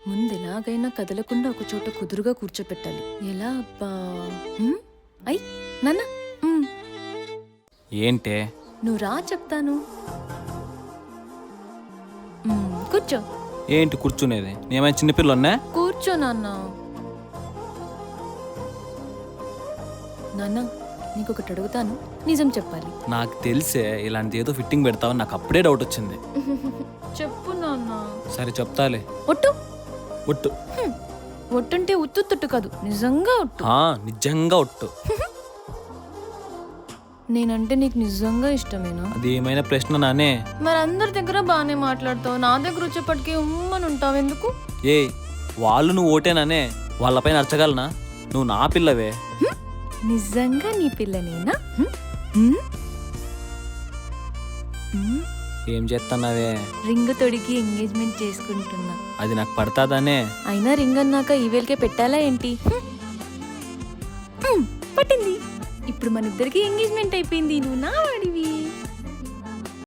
ముందు ఎలాగైనా కదలకుండా ఒక చోట కుదురుగా కూర్చోపెట్టాలి. ఎలా అబ్బా? అయ్ నాన్న, ఏంటే? నువ్వు రా చెప్తాను. కూర్చో. ఏంటి కూర్చునేది? నేమైనా చిన్నపిల్లన్నా? కూర్చో నాన్న. నాన్న, నీకొకటి అడుగుతాను, నిజం చెప్పాలి. నాకు తెలిసే ఇలాంటి ఏదో ఫిట్టింగ్ పెడతావని నాకు అప్పుడే డౌట్ వచ్చింది. చెప్పు నాన్న. సరే చెప్తాలే. ఒట్టు. ఒట్టు. ఒట్టుంటే ఉత్తుత్తు కాదు, నిజంగా ఒట్టు. నిజంగా ఒట్టు. నేనంటే నీకు నిజంగా ఇష్టమేనా? అది ఏమైనా ప్రశ్న నానే? మరి అందరి దగ్గర బాగానే మాట్లాడతావు, నా దగ్గర వచ్చేప్పటికీ ఉమ్మని ఉంటావు ఎందుకు? వాళ్ళు నువ్వు ఓటేనానే, వాళ్ళపైన నచ్చగలనా? నువ్వు నా పిల్లవే. నిజంగా నీ పిల్లనేనా? ఏం చేస్తున్నావే? రింగ్ తొడిగి ఎంగేజ్మెంట్ చేసుకుంటున్నా. అది నాకు పడతాదానే? అయినా రింగ్ అన్నాక ఈవేళకే పెట్టాలా ఏంటి? పట్టింది. ఇప్పుడు మన ఇద్దరికి ఎంగేజ్మెంట్ అయిపోయింది, నువ్వు నా వాడివి.